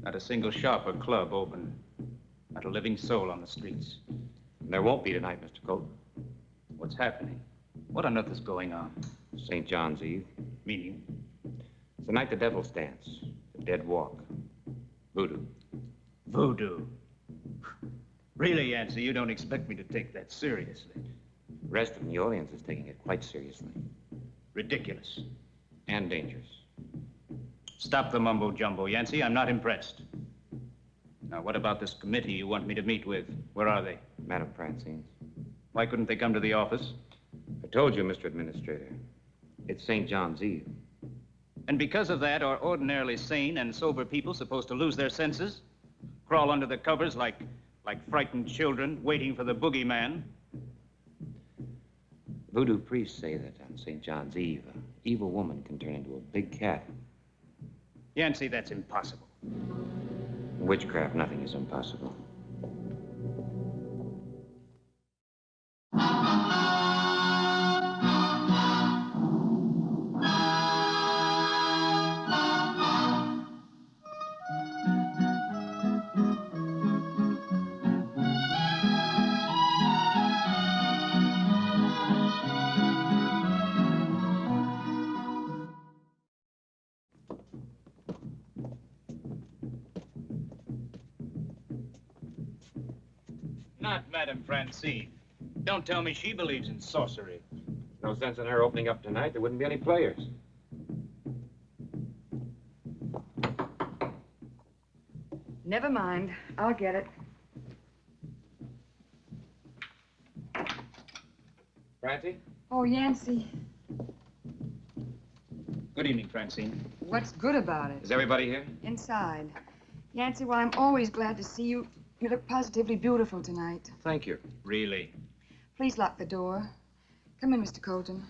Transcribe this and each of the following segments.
Not a single shop or club open. Not a living soul on the streets. There won't be tonight, Mr. Colton. What's happening? What on earth is going on? St. John's Eve. Meaning? It's the night the devils dance. The dead walk. Voodoo. Voodoo. Really, Yancy, you don't expect me to take that seriously. The rest of New Orleans is taking it quite seriously. Ridiculous. And dangerous. Stop the mumbo-jumbo, Yancy. I'm not impressed. Now, what about this committee you want me to meet with? Where are they? Madame Francine's. Why couldn't they come to the office? I told you, Mr. Administrator. It's St. John's Eve. And because of that, are ordinarily sane and sober people supposed to lose their senses? Crawl under the covers like frightened children waiting for the boogeyman? Voodoo priests say that on St. John's Eve, an evil woman can turn into a big cat. Yancy, that's impossible. In witchcraft, nothing is impossible. Not Madame Francine. Don't tell me she believes in sorcery. No sense in her opening up tonight. There wouldn't be any players. Never mind. I'll get it. Francie? Oh, Yancy. Good evening, Francine. What's good about it? Is everybody here? Inside. Yancy, while I'm always glad to see you, you look positively beautiful tonight. Thank you. Really? Please lock the door. Come in, Mr. Colton.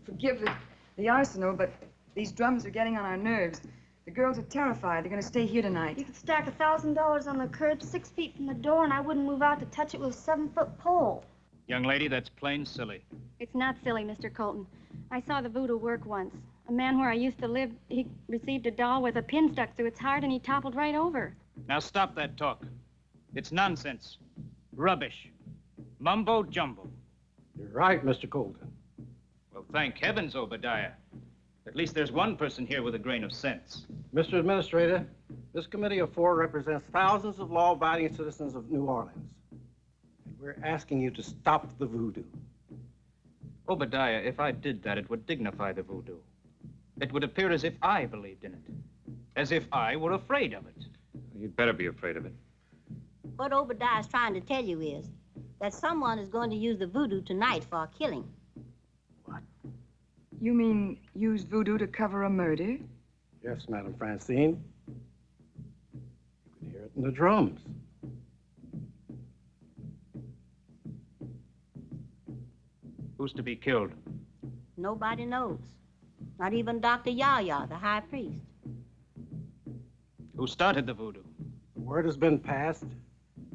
Forgive the arsenal, but these drums are getting on our nerves. The girls are terrified. They're going to stay here tonight. You could stack $1,000 on the curb 6 feet from the door, and I wouldn't move out to touch it with a 7-foot pole. Young lady, that's plain silly. It's not silly, Mr. Colton. I saw the voodoo work once. A man where I used to live, he received a doll with a pin stuck through its heart, and he toppled right over. Now stop that talk. It's nonsense. Rubbish. Mumbo-jumbo. You're right, Mr. Colton. Well, thank heavens, Obadiah. At least there's one person here with a grain of sense. Mr. Administrator, this committee of 4 represents thousands of law-abiding citizens of New Orleans. And we're asking you to stop the voodoo. Obadiah, if I did that, it would dignify the voodoo. It would appear as if I believed in it. As if I were afraid of it. You'd better be afraid of it. What Obadiah is trying to tell you is that someone is going to use the voodoo tonight for a killing. What? You mean use voodoo to cover a murder? Yes, Madame Francine. You can hear it in the drums. Who's to be killed? Nobody knows. Not even Dr. Yahya, the high priest. Who started the voodoo? The word has been passed,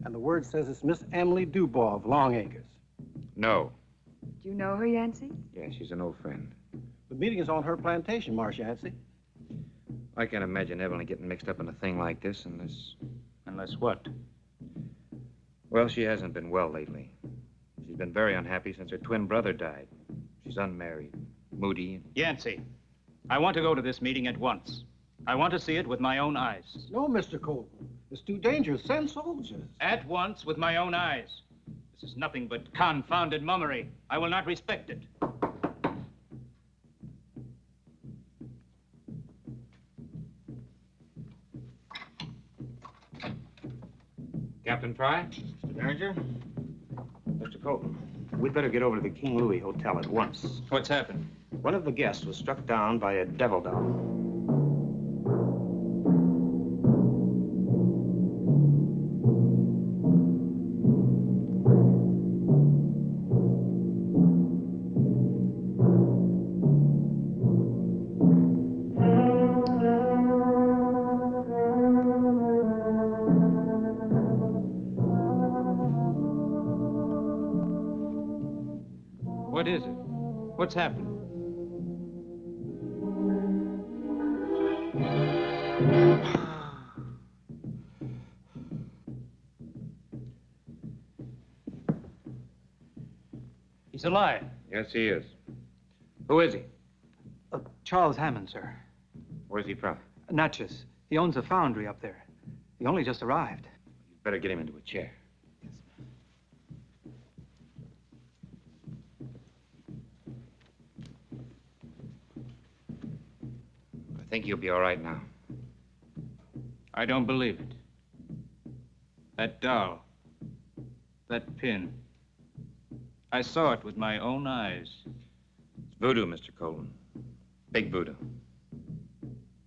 and the word says it's Miss Emily Dubois of Long Acres. No. Do you know her, Yancy? Yeah, she's an old friend. The meeting is on her plantation, Marsh Yancy. I can't imagine Evelyn getting mixed up in a thing like this unless... Unless what? Well, she hasn't been well lately. She's been very unhappy since her twin brother died. She's unmarried, moody. Yancy, I want to go to this meeting at once. I want to see it with my own eyes. No, Mr. Colton. It's too dangerous. Send soldiers. At once with my own eyes. This is nothing but confounded mummery. I will not respect it. Captain Fry? Mr. Derringer? Mr. Colton, we'd better get over to the King Louis Hotel at once. What's happened? One of the guests was struck down by a devil doll. What is it? What's happened? He's alive. Yes, he is. Who is he? Charles Hammond, sir. Where's he from? Natchez. He owns a foundry up there. He only just arrived. You'd better get him into a chair. I think you'll be all right now. I don't believe it. That doll. That pin. I saw it with my own eyes. It's voodoo, Mr. Colton. Big voodoo.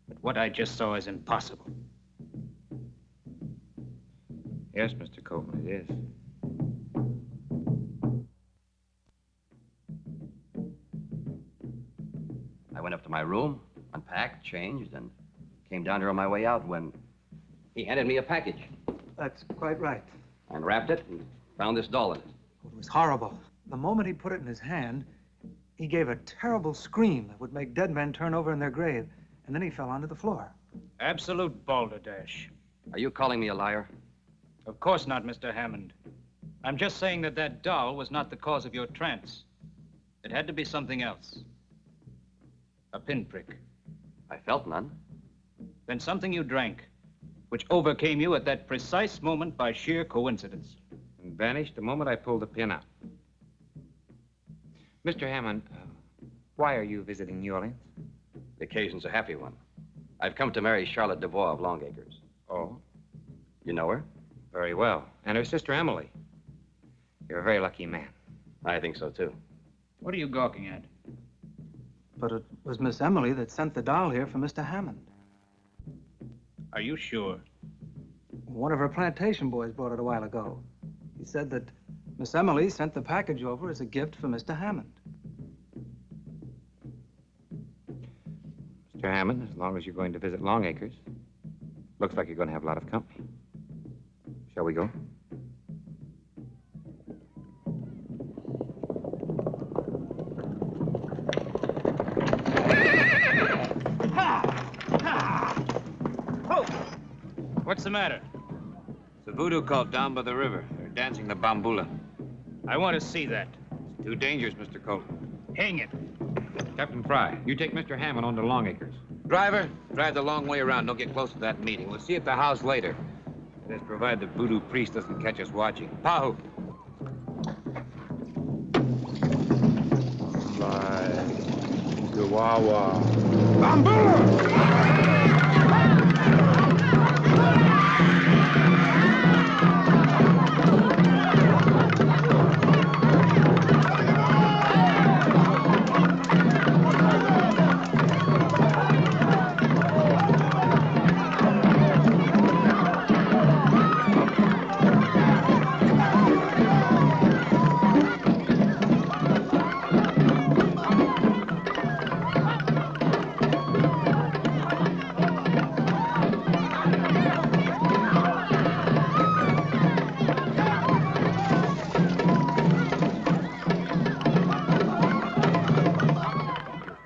But what I just saw is impossible. Yes, Mr. Colton, it is. I went up to my room, unpacked, changed, and came down here on my way out when he handed me a package. That's quite right. I unwrapped it and found this doll in it. It was horrible. The moment he put it in his hand, he gave a terrible scream that would make dead men turn over in their grave, and then he fell onto the floor. Absolute balderdash. Are you calling me a liar? Of course not, Mr. Hammond. I'm just saying that that doll was not the cause of your trance. It had to be something else. A pinprick. I felt none. Then something you drank, which overcame you at that precise moment by sheer coincidence. And vanished the moment I pulled the pin out. Mr. Hammond, why are you visiting New Orleans? The occasion's a happy one. I've come to marry Charlotte Dubois of Long Acres. Oh? You know her? Very well. And her sister Emily. You're a very lucky man. I think so, too. What are you gawking at? But it was Miss Emily that sent the doll here for Mr. Hammond. Are you sure? One of her plantation boys brought it a while ago. He said that Miss Emily sent the package over as a gift for Mr. Hammond. Mr. Hammond, as long as you're going to visit Long Acres, looks like you're going to have a lot of company. Shall we go? What's the matter? It's a voodoo cult down by the river. They're dancing the bambula. I want to see that. It's too dangerous, Mr. Colton. Hang it. Captain Fry, you take Mr. Hammond on to Long Acres. Driver, drive the long way around. Don't get close to that meeting. We'll see you at the house later. That is, provided the voodoo priest doesn't catch us watching. Pahoo! Chihuahua.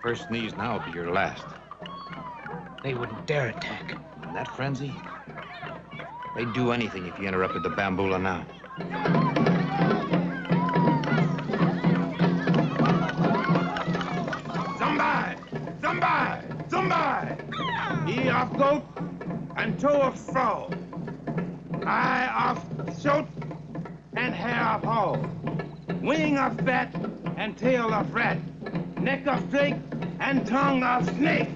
First sneeze now will be your last. They wouldn't dare attack. In that frenzy, they'd do anything if you interrupted the bambula now. Somebody! Ear of goat and toe of frog. Eye of shoat and hair of hog. Wing of bat and tail of rat. Neck of drake and tongue of snake.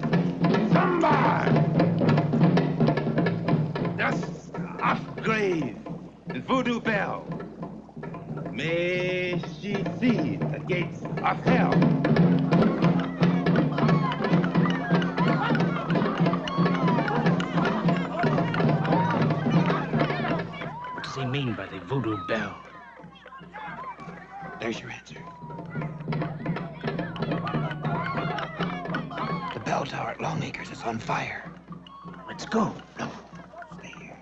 Somebody! Dust of grave and voodoo bell. May she see the gates of hell. What does he mean by the voodoo bell? There's your answer. The bell tower at Long Acres is on fire. Let's go. No, stay here.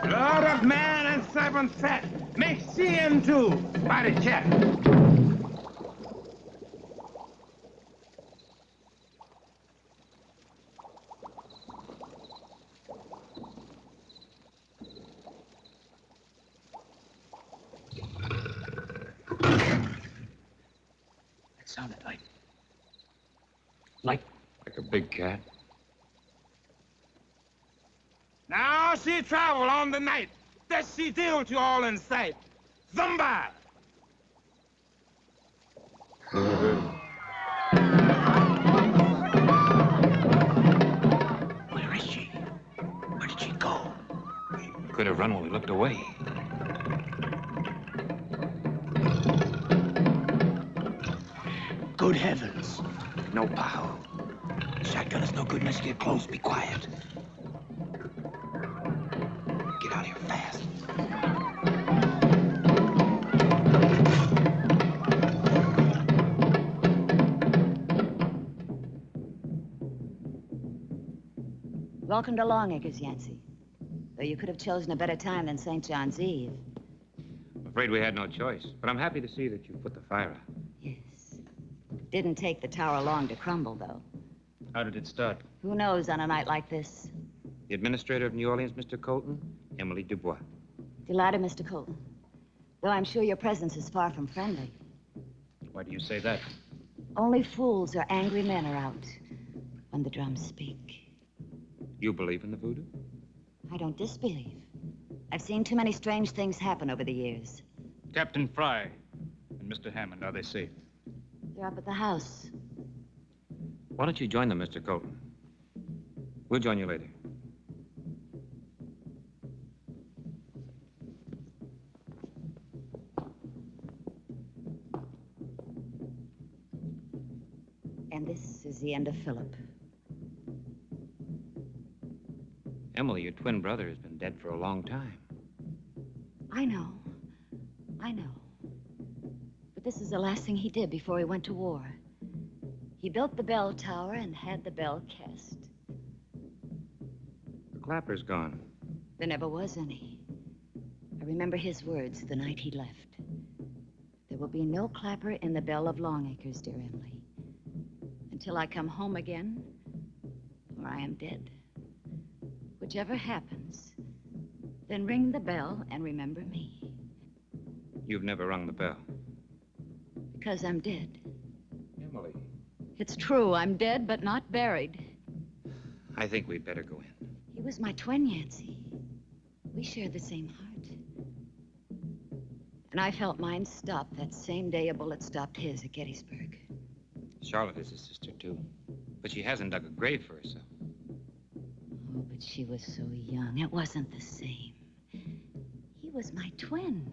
Blood of man and serpent fat. Make seeing too by the chat. Like a big cat. Now she travel on the night that she deal to all in sight. Zumba! Where is she? Where did she go? She could have run when we looked away. Good heavens. No Pahoo. Shotgun is no good unless you get close. Be quiet. Get out of here fast. Welcome to Longacres, Yancy. Though you could have chosen a better time than St. John's Eve. I'm afraid we had no choice, but I'm happy to see that you put the fire out. Yes. Didn't take the tower long to crumble, though. How did it start? Who knows on a night like this? The administrator of New Orleans, Mr. Colton, Emily Dubois. Delighted, Mr. Colton. Though I'm sure your presence is far from friendly. Why do you say that? Only fools or angry men are out when the drums speak. You believe in the voodoo? I don't disbelieve. I've seen too many strange things happen over the years. Captain Fry and Mr. Hammond, are they safe? They're up at the house. Why don't you join them, Mr. Colton? We'll join you later. And this is the end of Philip. Emily, your twin brother, has been dead for a long time. I know. I know. But this is the last thing he did before he went to war. He built the bell tower and had the bell cast. The clapper's gone. There never was any. I remember his words the night he left. There will be no clapper in the bell of Longacres, dear Emily. Until I come home again, or I am dead. Whichever happens, then ring the bell and remember me. You've never rung the bell. Because I'm dead. Emily. It's true, I'm dead, but not buried. I think we'd better go in. He was my twin, Yancy. We shared the same heart. And I felt mine stop that same day a bullet stopped his at Gettysburg. Charlotte is his sister, too. But she hasn't dug a grave for herself. Oh, but she was so young. It wasn't the same. He was my twin.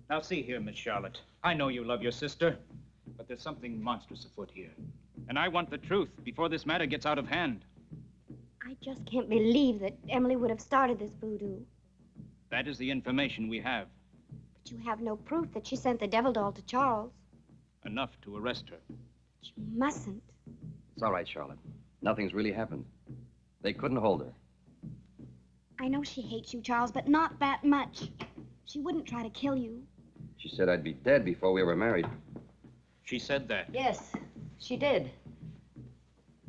Now, see here, Miss Charlotte. I know you love your sister, but there's something monstrous afoot here. And I want the truth before this matter gets out of hand. I just can't believe that Emily would have started this voodoo. That is the information we have. But you have no proof that she sent the devil doll to Charles. Enough to arrest her. You mustn't. It's all right, Charlotte. Nothing's really happened. They couldn't hold her. I know she hates you, Charles, but not that much. She wouldn't try to kill you. She said I'd be dead before we were married. She said that. Yes, she did.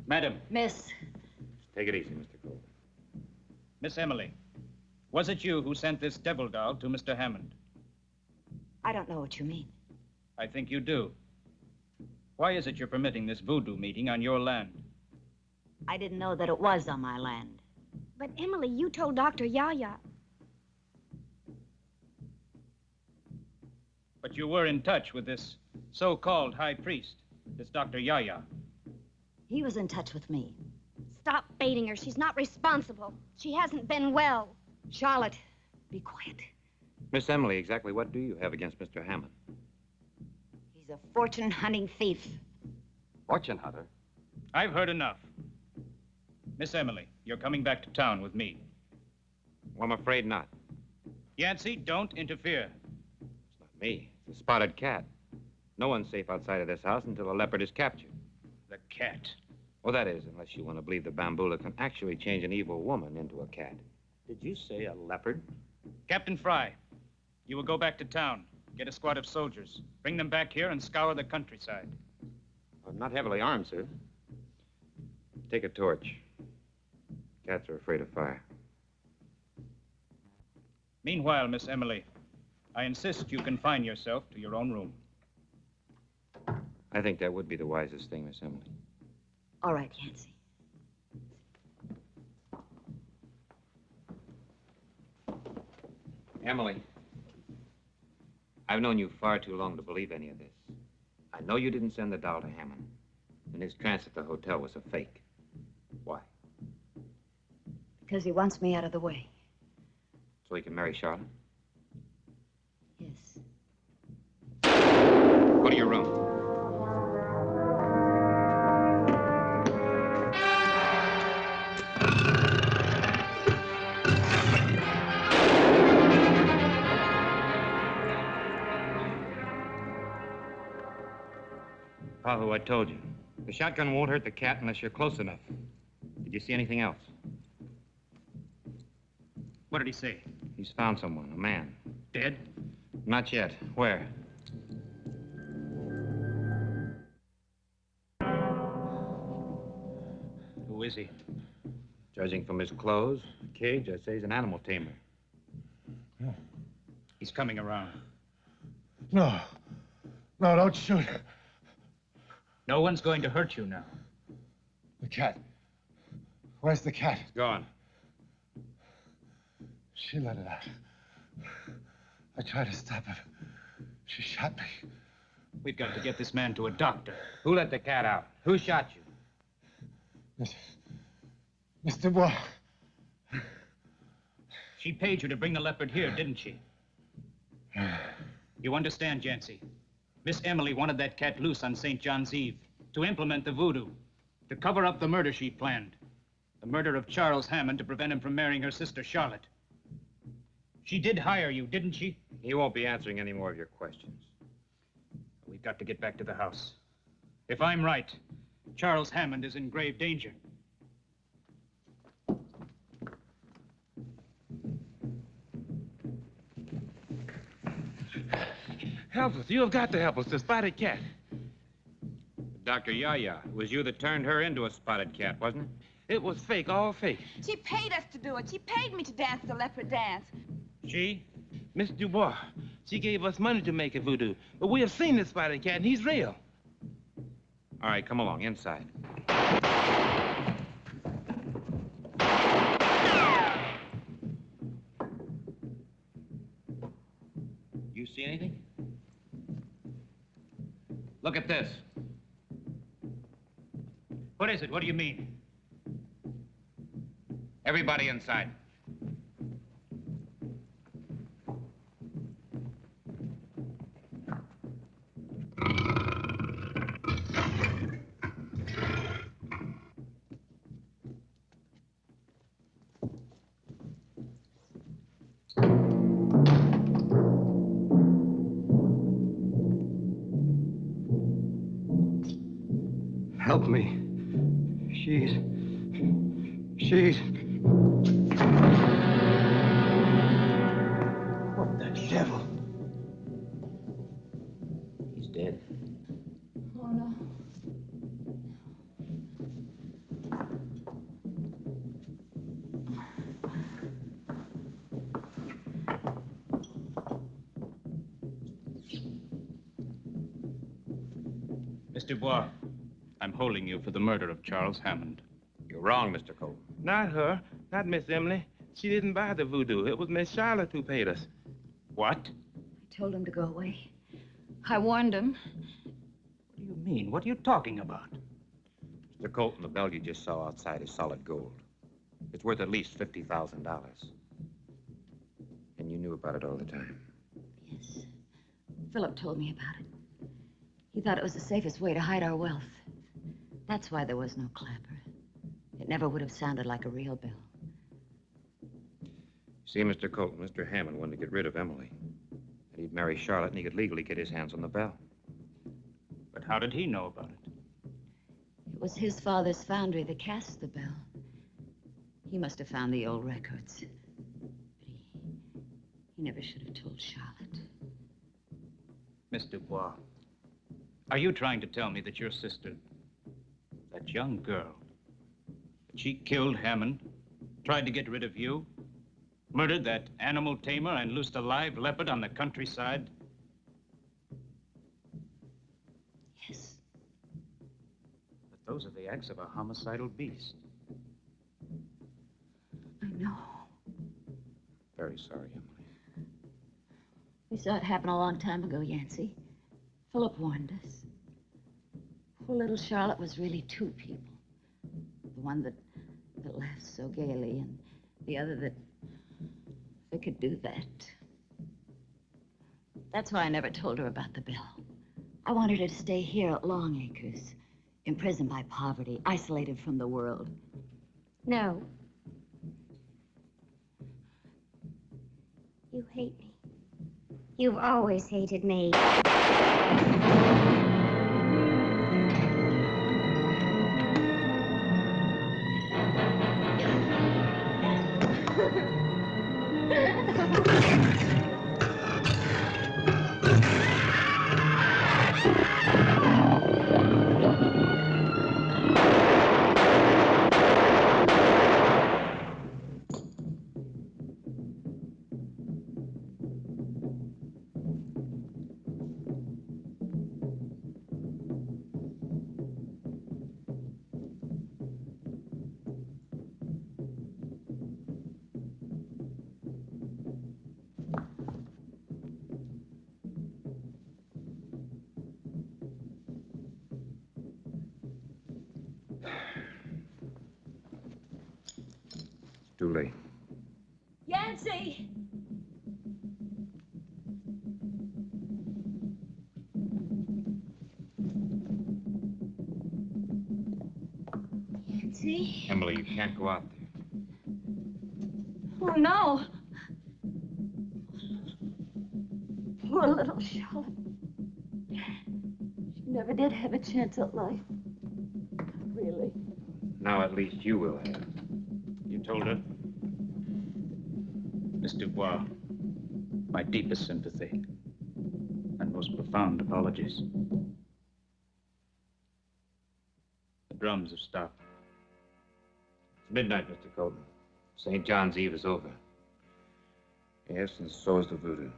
Madam. Miss. Take it easy, Mr. Colton. Miss Emily, was it you who sent this devil doll to Mr. Hammond? I don't know what you mean. I think you do. Why is it you're permitting this voodoo meeting on your land? I didn't know that it was on my land. But Emily, you told Dr. Yaya. But you were in touch with this so-called high priest, this Dr. Yaya. He was in touch with me. Stop baiting her. She's not responsible. She hasn't been well. Charlotte, be quiet. Miss Emily, exactly what do you have against Mr. Hammond? He's a fortune-hunting thief. Fortune hunter? I've heard enough. Miss Emily, you're coming back to town with me. Well, I'm afraid not. Yancy, don't interfere. It's not me. It's the spotted cat. No one's safe outside of this house until a leopard is captured. The cat. Well, that is, unless you want to believe the bambula can actually change an evil woman into a cat. Did you say a leopard? Captain Fry, you will go back to town, get a squad of soldiers, bring them back here and scour the countryside. I'm not heavily armed, sir. Take a torch. Cats are afraid of fire. Meanwhile, Miss Emily, I insist you confine yourself to your own room. I think that would be the wisest thing, Miss Emily. All right, Yancy. Emily, I've known you far too long to believe any of this. I know you didn't send the doll to Hammond, and his trance at the hotel was a fake. Why? Because he wants me out of the way. So he can marry Charlotte? Yes. Go to your room. Pahoo, I told you. The shotgun won't hurt the cat unless you're close enough. Did you see anything else? What did he say? He's found someone, a man. Dead? Not yet. Where? Who is he? Judging from his clothes, cage, I'd say he's an animal tamer. He's coming around. No. No, don't shoot. No one's going to hurt you now. The cat. Where's the cat? It's gone. She let it out. I tried to stop her. She shot me. We've got to get this man to a doctor. Who let the cat out? Who shot you? Miss Dubois. She paid you to bring the leopard here, didn't she? You understand, Yancy? Miss Emily wanted that cat loose on St. John's Eve to implement the voodoo, to cover up the murder she planned. The murder of Charles Hammond to prevent him from marrying her sister, Charlotte. She did hire you, didn't she? He won't be answering any more of your questions. We've got to get back to the house. If I'm right, Charles Hammond is in grave danger. Help us. You have got to help us. The spotted cat. Dr. Yaya, it was you that turned her into a spotted cat, wasn't it? It was fake, all fake. She paid us to do it. She paid me to dance the leopard dance. She? Miss Dubois. She gave us money to make a voodoo. But we have seen this spotted cat, and he's real. All right, come along, inside. You see anything? Look at this. What is it? What do you mean? Everybody inside. Help me. She's... What the devil? He's dead. Oh, no. Miss Dubois, I'm holding you for the murder of Charles Hammond. You're wrong, Mr. Colton. Not her. Not Miss Emily. She didn't buy the voodoo. It was Miss Charlotte who paid us. What? I told him to go away. I warned him. What do you mean? What are you talking about? Mr. Colton, the bell you just saw outside is solid gold. It's worth at least $50,000. And you knew about it all the time. Yes. Philip told me about it. He thought it was the safest way to hide our wealth. That's why there was no clapper. It never would have sounded like a real bell. See, Mr. Colton, Mr. Hammond wanted to get rid of Emily. And he'd marry Charlotte, and he could legally get his hands on the bell. But how did he know about it? It was his father's foundry that cast the bell. He must have found the old records. But he never should have told Charlotte. Miss Dubois, are you trying to tell me that your sister, that young girl, She killed Hammond, tried to get rid of you, murdered that animal tamer, and loosed a live leopard on the countryside. Yes. But those are the acts of a homicidal beast. I know. Very sorry, Emily. We saw it happen a long time ago, Yancy. Philip warned us. Poor little Charlotte was really two people. The one that laughs so gaily, and the other that they could do that. That's why I never told her about the bill. I wanted her to stay here at Long Acres, imprisoned by poverty, isolated from the world. No. You hate me. You've always hated me. Too late. Yancy! Yancy? Emily, you can't go out there. Oh, no. Poor little Charlotte. She never did have a chance at life. Really. Now at least you will have. You told her? Miss Dubois, my deepest sympathy and most profound apologies. The drums have stopped. It's midnight, Mr. Colton. St. John's Eve is over. Yes, and so is the voodoo.